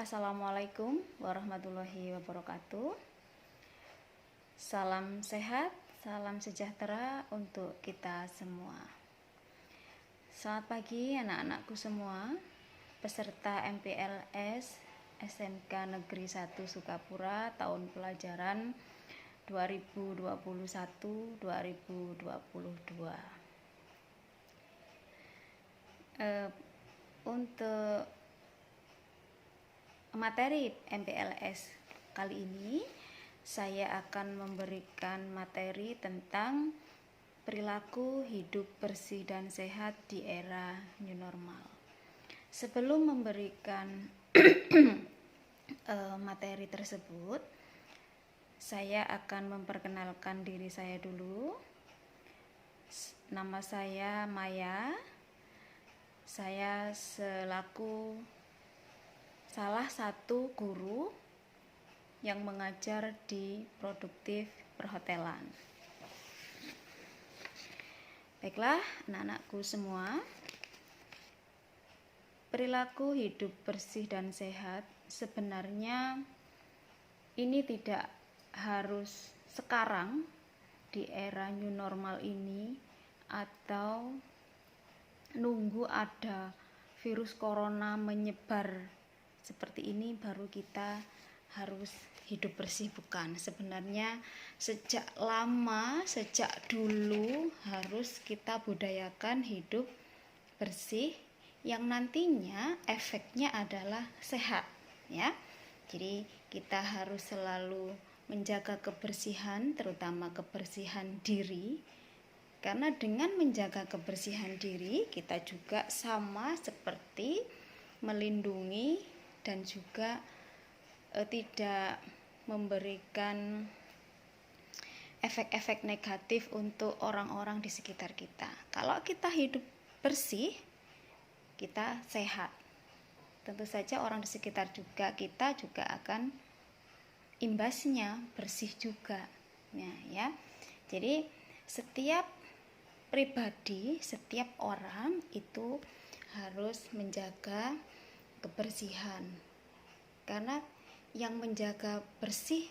Assalamualaikum warahmatullahi wabarakatuh. Salam sehat, salam sejahtera untuk kita semua. Selamat pagi anak-anakku semua, peserta MPLS SMK Negeri 1 Sukapura tahun pelajaran 2021-2022. Untuk materi MPLS kali ini saya akan memberikan materi tentang perilaku hidup bersih dan sehat di era new normal. Sebelum memberikan materi tersebut, saya akan memperkenalkan diri saya dulu. Nama saya Maya. Saya selaku salah satu guru yang mengajar di Produktif Perhotelan. Baiklah, anak-anakku semua, perilaku hidup bersih dan sehat sebenarnya ini tidak harus sekarang di era new normal ini atau nunggu ada virus corona menyebar seperti ini baru kita harus hidup bersih, bukan. Sebenarnya sejak lama, sejak dulu harus kita budayakan hidup bersih yang nantinya efeknya adalah sehat, ya. Jadi kita harus selalu menjaga kebersihan, terutama kebersihan diri. Karena dengan menjaga kebersihan diri, kita juga sama seperti melindungi dan juga tidak memberikan efek-efek negatif untuk orang-orang di sekitar kita. Kalau kita hidup bersih, kita sehat. Tentu saja orang di sekitar kita juga akan imbasnya bersih juga. Ya. Jadi setiap pribadi, setiap orang itu harus menjaga kebersihan. Karena yang menjaga bersih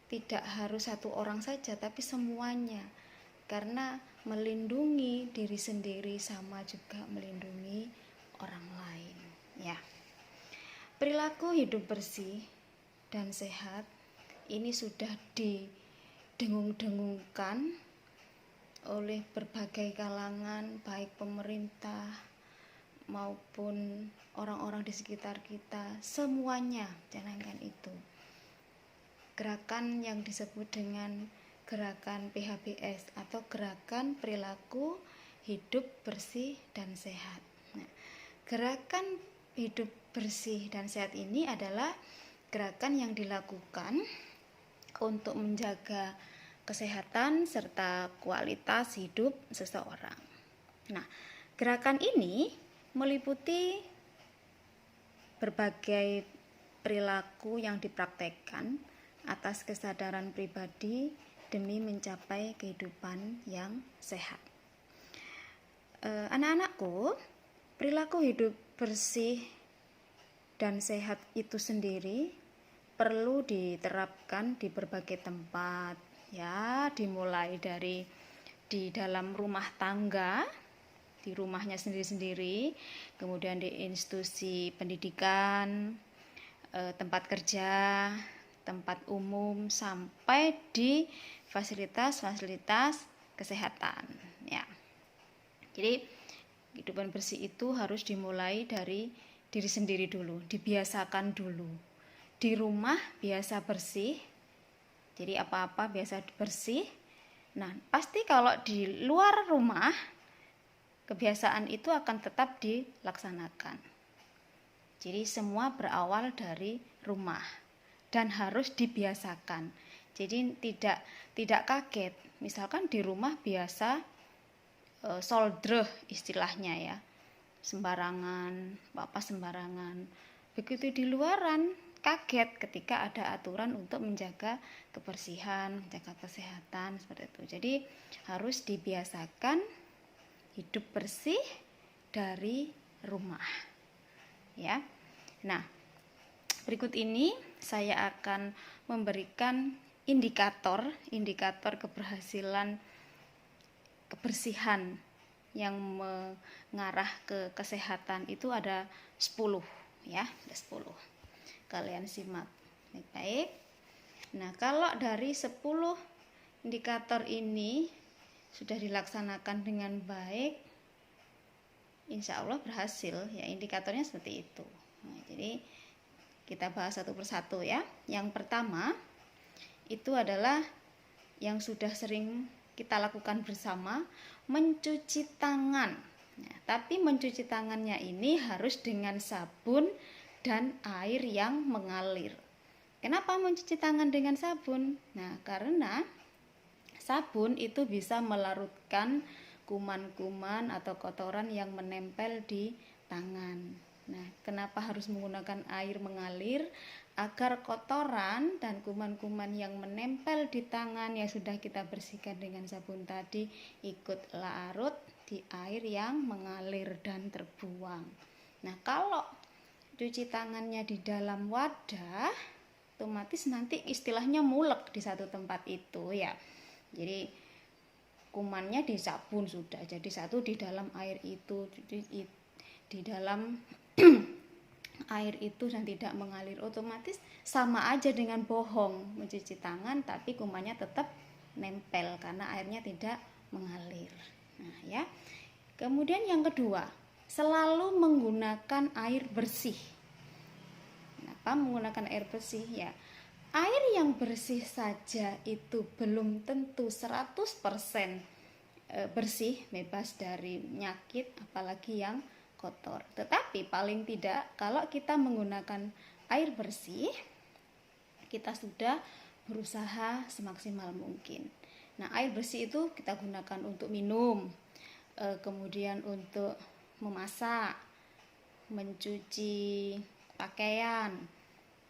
tidak harus satu orang saja, tapi semuanya. Karena melindungi diri sendiri sama juga melindungi orang lain, ya. Perilaku hidup bersih dan sehat ini sudah didengung-dengungkan oleh berbagai kalangan, baik pemerintah maupun orang-orang di sekitar kita, semuanya jalankan itu. Gerakan yang disebut dengan gerakan PHBS atau gerakan perilaku hidup bersih dan sehat. Nah, gerakan hidup bersih dan sehat ini adalah gerakan yang dilakukan untuk menjaga kesehatan serta kualitas hidup seseorang. Nah, gerakan ini meliputi berbagai perilaku yang dipraktekkan atas kesadaran pribadi demi mencapai kehidupan yang sehat. Anak-anakku, perilaku hidup bersih dan sehat itu sendiri perlu diterapkan di berbagai tempat, ya, dimulai dari di dalam rumah tangga, di rumahnya sendiri-sendiri, kemudian di institusi pendidikan, tempat kerja, tempat umum, sampai di fasilitas-fasilitas kesehatan, ya. Jadi kehidupan bersih itu harus dimulai dari diri sendiri dulu, dibiasakan dulu. Di rumah biasa bersih, jadi apa-apa biasa bersih. Nah, pasti kalau di luar rumah kebiasaan itu akan tetap dilaksanakan. Jadi semua berawal dari rumah dan harus dibiasakan. Jadi tidak kaget. Misalkan di rumah biasa soldreh istilahnya, ya, sembarangan, apa sembarangan. Begitu di luaran kaget ketika ada aturan untuk menjaga kebersihan, menjaga kesehatan, seperti itu. Jadi harus dibiasakan hidup bersih dari rumah, ya. Nah, Berikut ini saya akan memberikan indikator kebersihan yang mengarah ke kesehatan. Itu ada 10 ya, ada 10. Kalian simak baik-baik. Nah, kalau dari 10 indikator ini sudah dilaksanakan dengan baik, insya Allah berhasil ya, indikatornya seperti itu. Nah, jadi kita bahas satu persatu ya. Yang pertama itu adalah yang sudah sering kita lakukan bersama, mencuci tangan. Nah, tapi mencuci tangannya ini harus dengan sabun dan air yang mengalir. Kenapa mencuci tangan dengan sabun? Nah, karena sabun itu bisa melarutkan kuman-kuman atau kotoran yang menempel di tangan. Nah, kenapa harus menggunakan air mengalir? Agar kotoran dan kuman-kuman yang menempel di tangan yang sudah kita bersihkan dengan sabun tadi ikut larut di air yang mengalir dan terbuang. Nah, kalau cuci tangannya di dalam wadah, otomatis nanti istilahnya mulek di satu tempat itu ya. Jadi kumannya di sabun sudah, jadi satu di dalam air itu, di dalam air itu dan tidak mengalir, otomatis sama aja dengan bohong mencuci tangan tapi kumannya tetap nempel karena airnya tidak mengalir. Nah ya, kemudian yang kedua, selalu menggunakan air bersih. Kenapa menggunakan air bersih? Ya, air yang bersih saja itu belum tentu 100% bersih, bebas dari penyakit, apalagi yang kotor. Tetapi paling tidak kalau kita menggunakan air bersih, kita sudah berusaha semaksimal mungkin. Nah, air bersih itu kita gunakan untuk minum, kemudian untuk memasak, mencuci pakaian,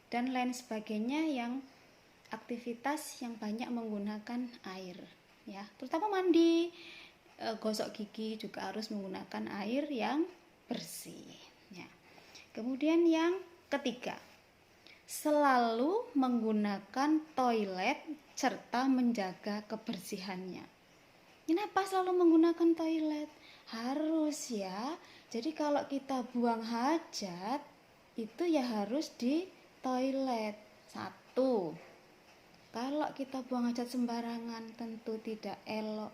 dan lain sebagainya yang aktivitas yang banyak menggunakan air ya, terutama mandi, gosok gigi juga harus menggunakan air yang bersih ya. Kemudian yang ketiga, selalu menggunakan toilet serta menjaga kebersihannya. Kenapa selalu menggunakan toilet? Harus ya. Jadi kalau kita buang hajat itu ya harus di toilet. Satu, kalau kita buang hajat sembarangan tentu tidak elok,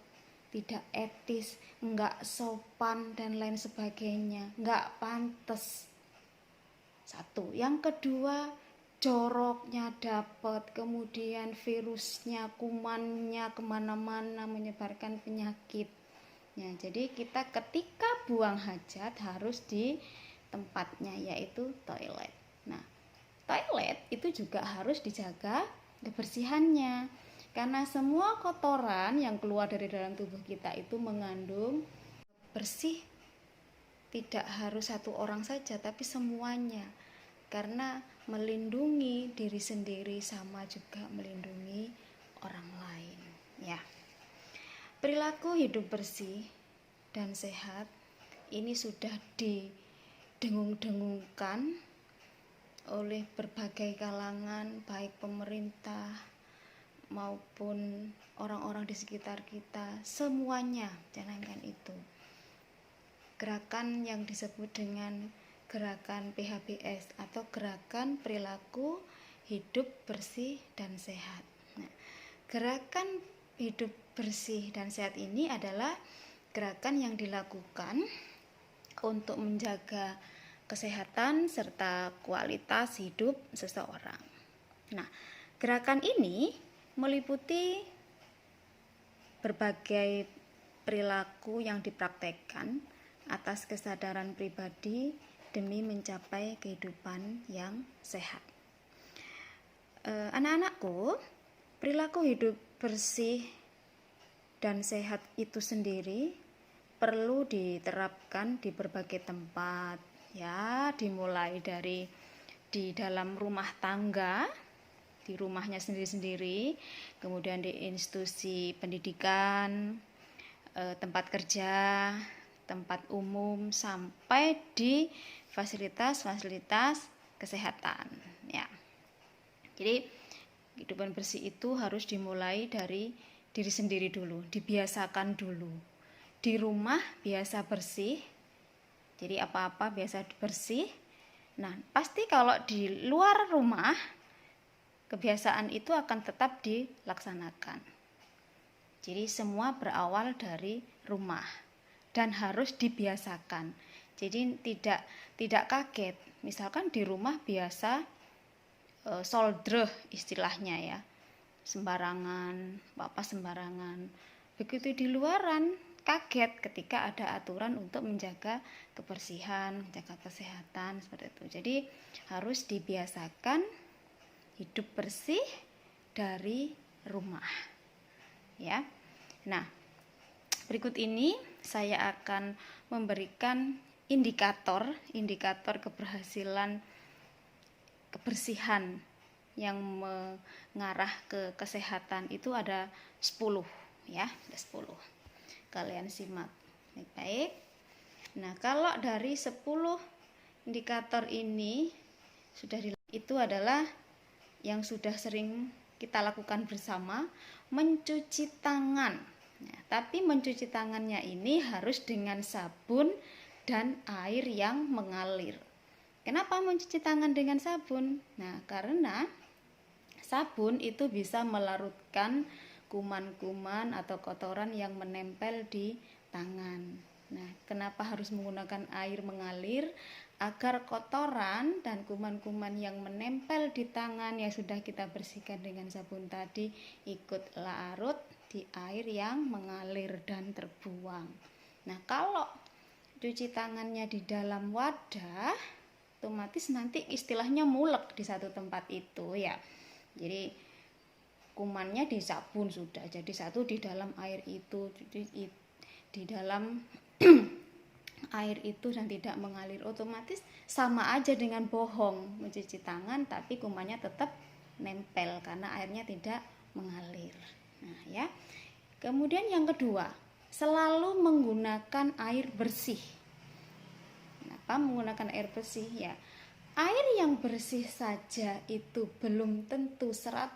tidak etis, enggak sopan dan lain sebagainya, enggak pantas. Satu. Yang kedua, joroknya dapat, kemudian virusnya, kumannya kemana-mana menyebarkan penyakit. Ya, jadi kita ketika buang hajat harus di tempatnya, yaitu toilet. Nah, toilet itu juga harus dijaga kebersihannya. Karena semua kotoran yang keluar dari dalam tubuh kita itu mengandung bersih, tidak harus satu orang saja tapi semuanya. Karena melindungi diri sendiri sama juga melindungi orang lain ya. Perilaku hidup bersih dan sehat ini sudah didengung-dengungkan oleh berbagai kalangan, baik pemerintah maupun orang-orang di sekitar kita, semuanya jalankan itu. Gerakan yang disebut dengan gerakan PHBS atau gerakan perilaku hidup bersih dan sehat. Nah, gerakan hidup bersih dan sehat ini adalah gerakan yang dilakukan untuk menjaga kesehatan serta kualitas hidup seseorang. Nah, gerakan ini meliputi berbagai perilaku yang dipraktekkan atas kesadaran pribadi demi mencapai kehidupan yang sehat. Anak-anakku, perilaku hidup bersih dan sehat itu sendiri perlu diterapkan di berbagai tempat ya, dimulai dari di dalam rumah tangga, di rumahnya sendiri-sendiri, kemudian di institusi pendidikan, tempat kerja, tempat umum, sampai di fasilitas-fasilitas kesehatan ya. Jadi kehidupan bersih itu harus dimulai dari diri sendiri dulu, dibiasakan dulu. Di rumah biasa bersih, jadi apa-apa biasa bersih. Nah, pasti kalau di luar rumah, kebiasaan itu akan tetap dilaksanakan. Jadi semua berawal dari rumah dan harus dibiasakan. Jadi tidak kaget. Misalkan di rumah biasa soldreh istilahnya ya, sembarangan, apa sembarangan. Begitu di luaran kaget ketika ada aturan untuk menjaga kebersihan, menjaga kesehatan seperti itu. Jadi harus dibiasakan hidup bersih dari rumah. Ya. Nah, berikut ini saya akan memberikan indikator keberhasilan kebersihan yang mengarah ke kesehatan itu ada 10 ya, ada 10. Kalian simak baik-baik. Nah, kalau dari 10 indikator ini itu adalah yang sudah sering kita lakukan bersama, mencuci tangan. Nah, tapi mencuci tangannya ini harus dengan sabun dan air yang mengalir. Kenapa mencuci tangan dengan sabun? Nah, karena sabun itu bisa melarutkan kuman-kuman atau kotoran yang menempel di tangan. Nah, kenapa harus menggunakan air mengalir? Agar kotoran dan kuman-kuman yang menempel di tangan yang sudah kita bersihkan dengan sabun tadi ikut larut di air yang mengalir dan terbuang. Nah, kalau cuci tangannya di dalam wadah, otomatis nanti istilahnya mulek di satu tempat itu ya. Jadi kumannya di sabun sudah, jadi satu di dalam air itu, di dalam air itu dan tidak mengalir, otomatis sama aja dengan bohong mencuci tangan tapi kumannya tetap nempel karena airnya tidak mengalir. Nah ya, kemudian yang kedua, selalu menggunakan air bersih. Kenapa menggunakan air bersih ya? Air yang bersih saja itu belum tentu 100%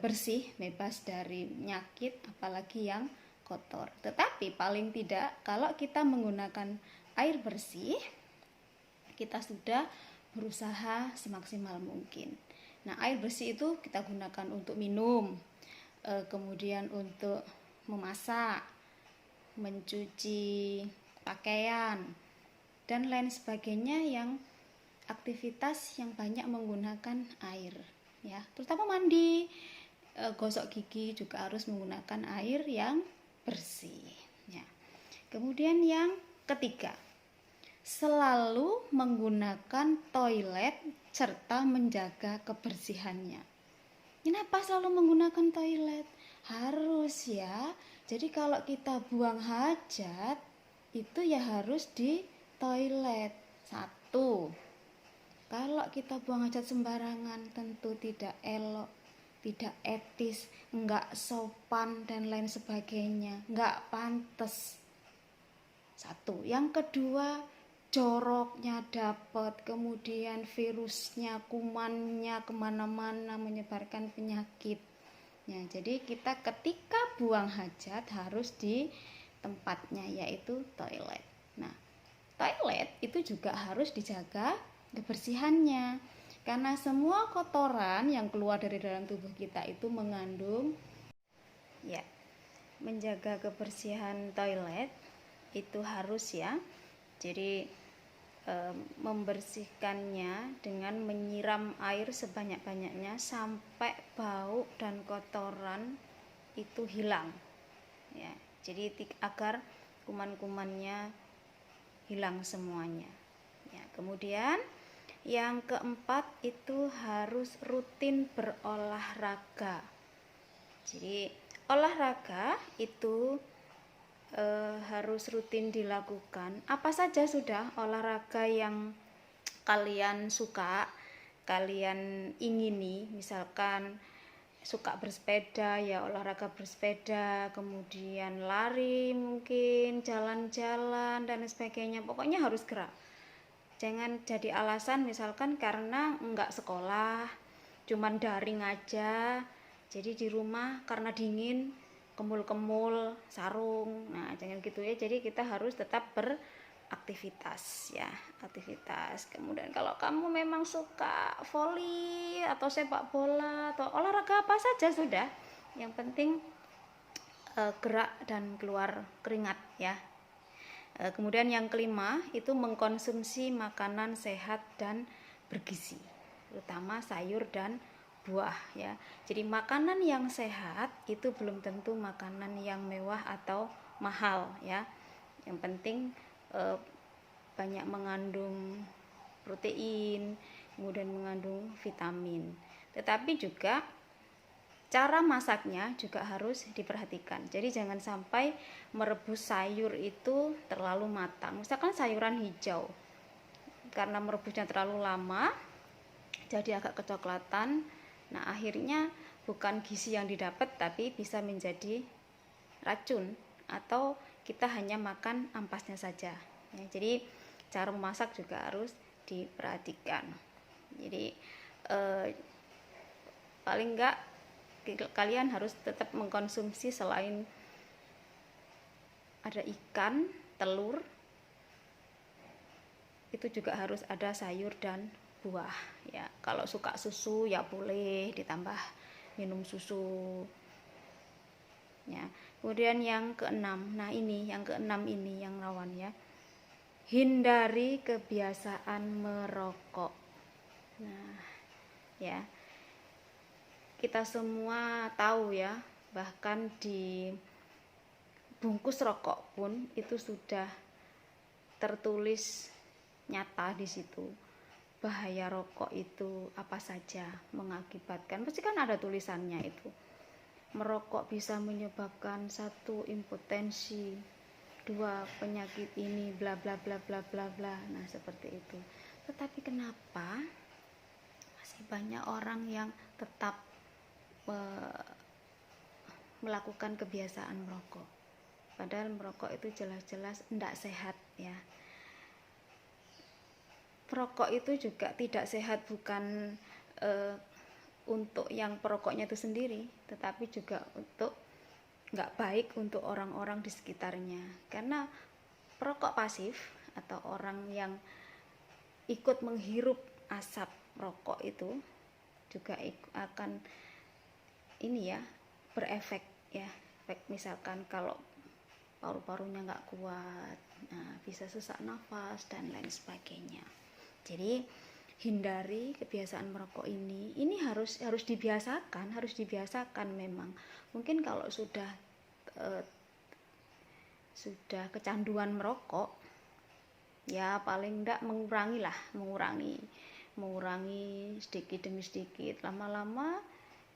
bersih, bebas dari penyakit, apalagi yang kotor. Tetapi paling tidak kalau kita menggunakan air bersih, kita sudah berusaha semaksimal mungkin. Nah, air bersih itu kita gunakan untuk minum, kemudian untuk memasak, mencuci pakaian, dan lain sebagainya yang aktivitas yang banyak menggunakan air ya, terutama mandi, gosok gigi juga harus menggunakan air yang bersih ya. Kemudian yang ketiga, selalu menggunakan toilet serta menjaga kebersihannya. Kenapa selalu menggunakan toilet? Harus ya. Jadi kalau kita buang hajat itu ya harus di toilet. Satu, kalau kita buang hajat sembarangan tentu tidak elok, tidak etis, enggak sopan dan lain sebagainya, enggak pantas. Satu. Yang kedua, joroknya dapat, kemudian virusnya, kumannya kemana-mana menyebarkan penyakit. Ya, jadi kita ketika buang hajat harus di tempatnya, yaitu toilet. Nah, toilet itu juga harus dijaga kebersihannya, karena semua kotoran yang keluar dari dalam tubuh kita itu mengandung ya. Menjaga kebersihan toilet itu harus ya. Jadi membersihkannya dengan menyiram air sebanyak-banyaknya sampai bau dan kotoran itu hilang ya. Jadi agar kuman-kumannya hilang semuanya ya. Kemudian yang keempat itu harus rutin berolahraga. Jadi olahraga itu harus rutin dilakukan. Apa saja sudah olahraga yang kalian suka, kalian ingini, misalkan suka bersepeda ya olahraga bersepeda, kemudian lari mungkin, jalan-jalan dan sebagainya, pokoknya harus gerak. Jangan jadi alasan misalkan karena enggak sekolah, cuman daring aja, jadi di rumah karena dingin kemul-kemul sarung. Nah jangan gitu ya, jadi kita harus tetap beraktivitas ya, aktivitas. Kemudian kalau kamu memang suka voli atau sepak bola atau olahraga apa saja sudah, yang penting gerak dan keluar keringat ya. Kemudian yang kelima itu mengkonsumsi makanan sehat dan bergizi, terutama sayur dan buah ya. Jadi makanan yang sehat itu belum tentu makanan yang mewah atau mahal ya. Yang penting banyak mengandung protein, kemudian mengandung vitamin. Tetapi juga cara masaknya juga harus diperhatikan. Jadi jangan sampai merebus sayur itu terlalu matang. Misalkan sayuran hijau, karena merebusnya terlalu lama, jadi agak kecoklatan. Nah akhirnya bukan gizi yang didapat, tapi bisa menjadi racun, atau kita hanya makan ampasnya saja. Ya, jadi cara memasak juga harus diperhatikan. Jadi paling enggak kalian harus tetap mengkonsumsi selain ada ikan, telur, itu juga harus ada sayur dan buah ya. Kalau suka susu ya boleh ditambah minum susu ya. Kemudian yang keenam, nah ini yang keenam ini yang rawan ya, hindari kebiasaan merokok. Nah ya, kita semua tahu ya, bahkan di bungkus rokok pun itu sudah tertulis nyata di situ bahaya rokok itu apa saja mengakibatkan. Pasti kan ada tulisannya itu. Merokok bisa menyebabkan 1 impotensi, 2 penyakit ini bla bla bla bla bla bla. Nah, seperti itu. Tetapi kenapa masih banyak orang yang tetap melakukan kebiasaan merokok, padahal merokok itu jelas-jelas tidak sehat ya. Perokok itu juga tidak sehat, bukan untuk yang perokoknya itu sendiri, tetapi juga untuk nggak baik untuk orang-orang di sekitarnya. Karena perokok pasif atau orang yang ikut menghirup asap rokok itu juga akan ini ya, berefek ya. Efek misalkan kalau paru-parunya nggak kuat, nah bisa sesak nafas dan lain sebagainya. Jadi hindari kebiasaan merokok ini harus dibiasakan memang. Mungkin kalau sudah kecanduan merokok ya paling enggak mengurangi sedikit demi sedikit. Lama-lama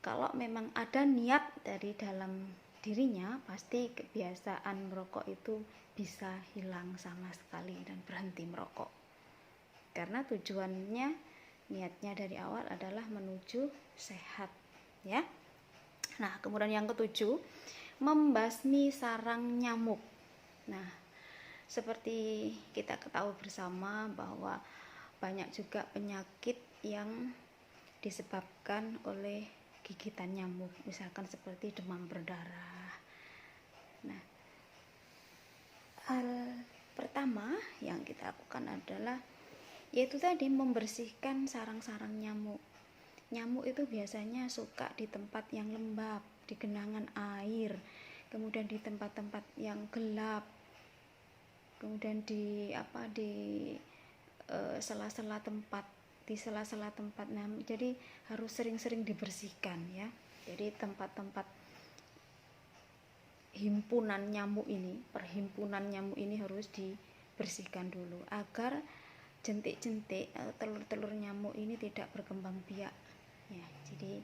kalau memang ada niat dari dalam dirinya, pasti kebiasaan merokok itu bisa hilang sama sekali dan berhenti merokok. Karena tujuannya, niatnya dari awal adalah menuju sehat ya. Nah, kemudian yang ketujuh, membasmi sarang nyamuk. Nah, seperti kita ketahui bersama bahwa banyak juga penyakit yang disebabkan oleh gigitan nyamuk, misalkan seperti demam berdarah. Nah, hal pertama yang kita lakukan adalah yaitu tadi membersihkan sarang-sarang nyamuk. Nyamuk itu biasanya suka di tempat yang lembab, di genangan air, kemudian di tempat-tempat yang gelap, kemudian di sela-sela tempat, Nah, jadi harus sering-sering dibersihkan ya. Jadi tempat-tempat perhimpunan nyamuk ini harus dibersihkan dulu agar jentik-jentik telur-telur nyamuk ini tidak berkembang biak ya. Jadi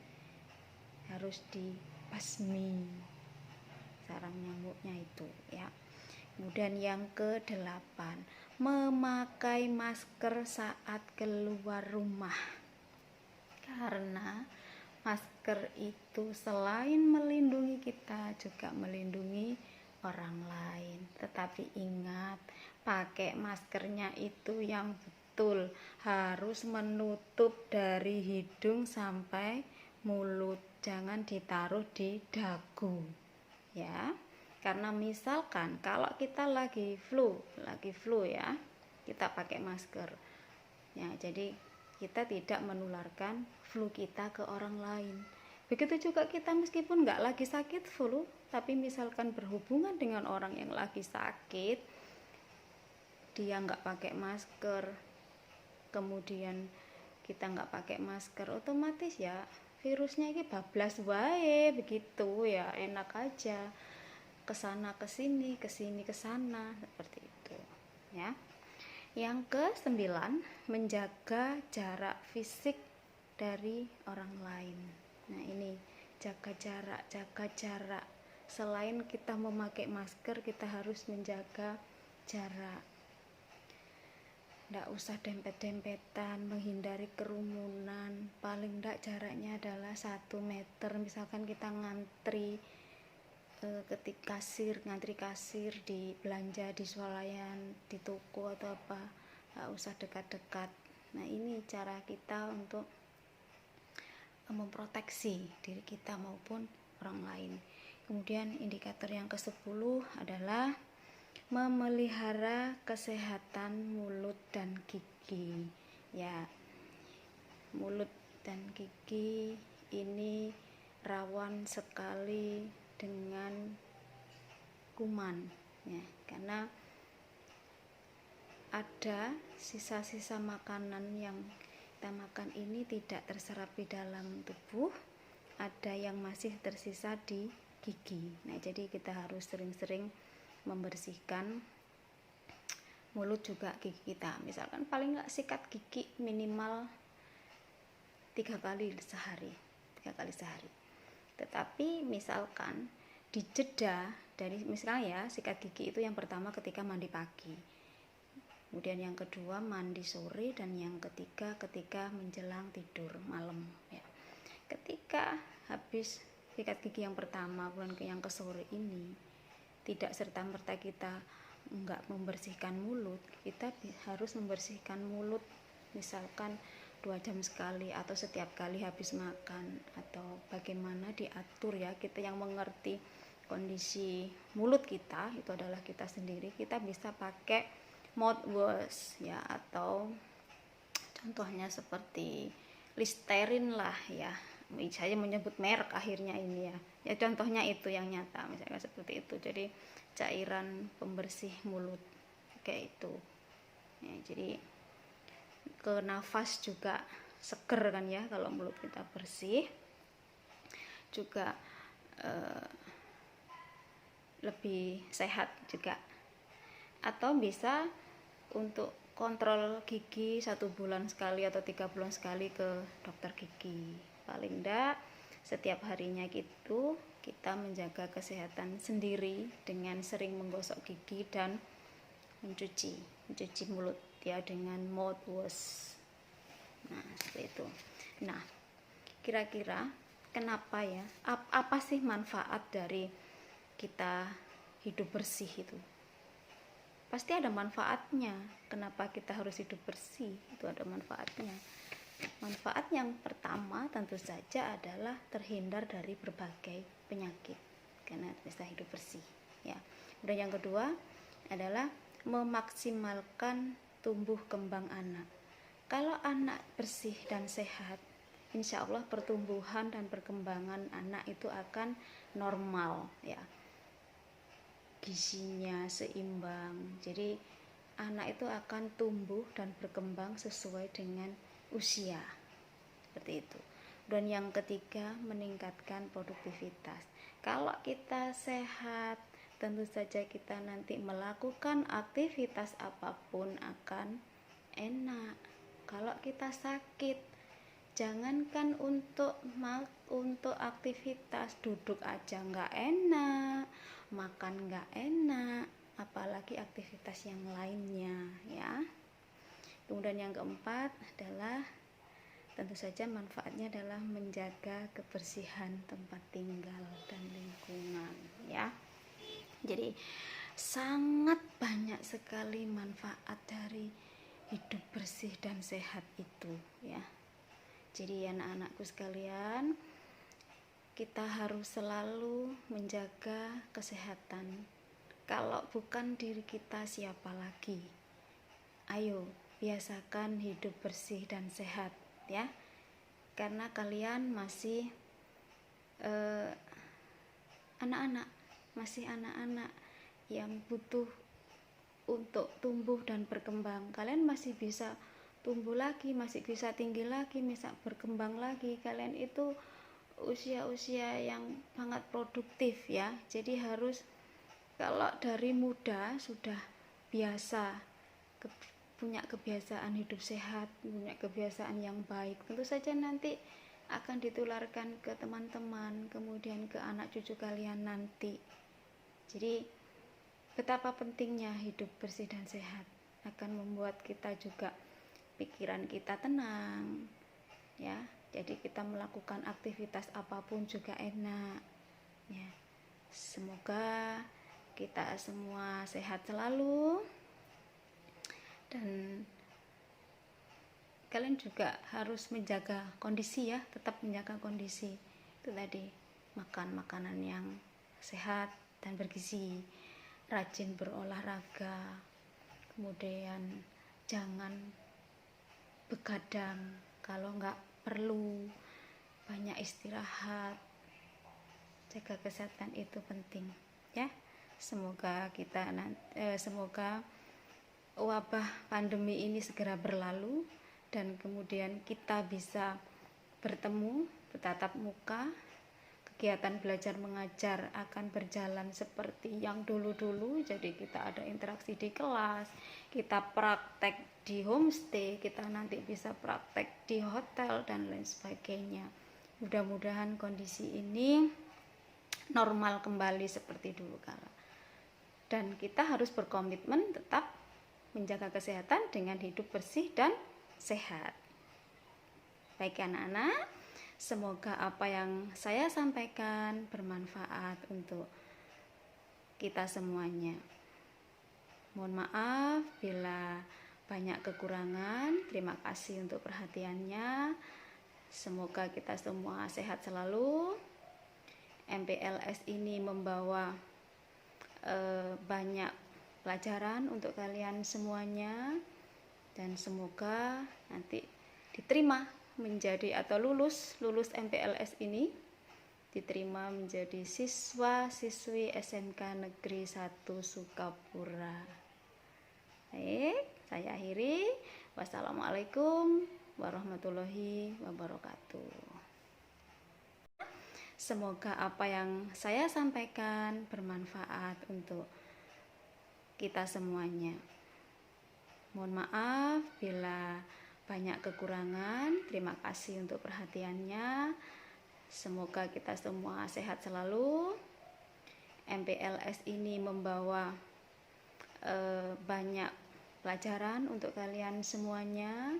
harus dibasmi sarang nyamuknya itu ya. Kemudian yang ke-8, memakai masker saat keluar rumah. Karena masker itu selain melindungi kita juga melindungi orang lain. Tetapi ingat, pakai maskernya itu yang betul, harus menutup dari hidung sampai mulut, jangan ditaruh di dagu ya. Karena misalkan kalau kita lagi flu ya, kita pakai masker ya, jadi kita tidak menularkan flu kita ke orang lain. Begitu juga kita meskipun nggak lagi sakit flu, tapi misalkan berhubungan dengan orang yang lagi sakit, dia nggak pakai masker, kemudian kita nggak pakai masker, otomatis ya virusnya ini bablas wae begitu ya, enak aja kesana kesini kesana seperti itu ya. Yang ke-9, menjaga jarak fisik dari orang lain. Nah ini jaga jarak. Selain kita memakai masker, kita harus menjaga jarak. Nggak usah dempet-dempetan, menghindari kerumunan. Paling nggak jaraknya adalah 1 meter. Misalkan kita ngantri ngantri kasir di belanja, di swalayan, di toko atau apa, nggak usah dekat-dekat. Nah ini cara kita untuk memproteksi diri kita maupun orang lain. Kemudian indikator yang ke-10 adalah memelihara kesehatan mulut dan gigi ya. Mulut dan gigi ini rawan sekali dengan kuman ya, karena ada sisa-sisa makanan yang kita makan ini tidak terserap di dalam tubuh, ada yang masih tersisa di gigi. Nah jadi kita harus sering-sering membersihkan mulut juga gigi kita. Misalkan paling nggak sikat gigi minimal 3 kali sehari. Tetapi misalkan dijeda dari, misalnya ya, sikat gigi itu yang pertama ketika mandi pagi, kemudian yang kedua mandi sore, dan yang ketiga ketika menjelang tidur malam ya. Ketika habis sikat gigi yang pertama kemudian yang ke sore ini, tidak serta-merta kita enggak membersihkan mulut, kita harus membersihkan mulut misalkan 2 jam sekali atau setiap kali habis makan, atau bagaimana diatur ya. Kita yang mengerti kondisi mulut kita itu adalah kita sendiri. Kita bisa pakai mouthwash ya, atau contohnya seperti Listerine lah ya, saya menyebut merek akhirnya ini ya contohnya itu yang nyata, misalnya seperti itu. Jadi cairan pembersih mulut kayak itu ya, jadi ke nafas juga seger kan ya kalau mulut kita bersih, juga lebih sehat juga. Atau bisa untuk kontrol gigi 1 bulan sekali atau 3 bulan sekali ke dokter gigi, paling enggak setiap harinya gitu. Kita menjaga kesehatan sendiri dengan sering menggosok gigi dan mencuci mulut ya dengan mouthwash. Nah seperti itu. Nah kira-kira kenapa ya, apa sih manfaat dari kita hidup bersih itu? Pasti ada manfaatnya. Kenapa kita harus hidup bersih? Itu ada manfaatnya. Manfaat yang pertama tentu saja adalah terhindar dari berbagai penyakit karena bisa hidup bersih ya. Dan yang kedua adalah memaksimalkan tumbuh kembang anak. Kalau anak bersih dan sehat, insya Allah pertumbuhan dan perkembangan anak itu akan normal ya, gizinya seimbang. Jadi anak itu akan tumbuh dan berkembang sesuai dengan usia seperti itu. Dan yang ketiga, meningkatkan produktivitas. Kalau kita sehat, tentu saja kita nanti melakukan aktivitas apapun akan enak. Kalau kita sakit, jangankan untuk aktivitas, duduk aja nggak enak, makan nggak enak, apalagi aktivitas yang lainnya ya. Kemudian yang keempat adalah tentu saja manfaatnya adalah menjaga kebersihan tempat tinggal dan lingkungan ya. Jadi sangat banyak sekali manfaat dari hidup bersih dan sehat itu ya. Jadi anak-anakku sekalian, kita harus selalu menjaga kesehatan. Kalau bukan diri kita, siapa lagi? Ayo biasakan hidup bersih dan sehat ya, karena kalian masih anak-anak, masih anak-anak yang butuh untuk tumbuh dan berkembang. Kalian masih bisa tumbuh lagi, masih bisa tinggi lagi, bisa berkembang lagi. Kalian itu usia-usia yang sangat produktif ya. Jadi harus, kalau dari muda sudah biasa punya kebiasaan hidup sehat, punya kebiasaan yang baik, tentu saja nanti akan ditularkan ke teman-teman, kemudian ke anak cucu kalian nanti. Jadi betapa pentingnya hidup bersih dan sehat, akan membuat kita juga pikiran kita tenang ya. Jadi kita melakukan aktivitas apapun juga enak ya. Semoga kita semua sehat selalu, dan kalian juga harus menjaga kondisi ya, tetap menjaga kondisi itu tadi, makan makanan yang sehat dan bergizi, rajin berolahraga, kemudian jangan begadang kalau nggak perlu, banyak istirahat, jaga kesehatan itu penting ya. Semoga semoga wabah pandemi ini segera berlalu dan kemudian kita bisa bertemu, bertatap muka, kegiatan belajar mengajar akan berjalan seperti yang dulu-dulu. Jadi kita ada interaksi di kelas, kita praktek di homestay, kita nanti bisa praktek di hotel dan lain sebagainya. Mudah-mudahan kondisi ini normal kembali seperti dulu kala, dan kita harus berkomitmen tetap menjaga kesehatan dengan hidup bersih dan sehat. Baik anak-anak, semoga apa yang saya sampaikan bermanfaat untuk kita semuanya. Mohon maaf bila banyak kekurangan. Terima kasih untuk perhatiannya. Semoga kita semua sehat selalu. MPLS ini membawa banyak pelajaran untuk kalian semuanya, dan semoga nanti diterima menjadi atau lulus MPLS ini, diterima menjadi siswa-siswi SMK Negeri 1 Sukapura. Baik, saya akhiri. Wassalamualaikum warahmatullahi wabarakatuh. Semoga apa yang saya sampaikan bermanfaat untuk kita semuanya. Mohon maaf bila banyak kekurangan. Terima kasih untuk perhatiannya. Semoga kita semua sehat selalu. MPLS ini membawa banyak pelajaran untuk kalian semuanya,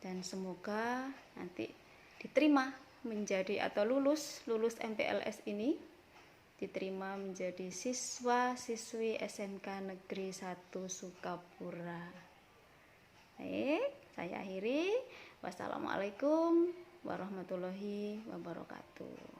dan semoga nanti diterima menjadi atau lulus MPLS ini, diterima menjadi siswa-siswi SMK Negeri 1 Sukapura. Baik, saya akhiri. Wassalamualaikum warahmatullahi wabarakatuh.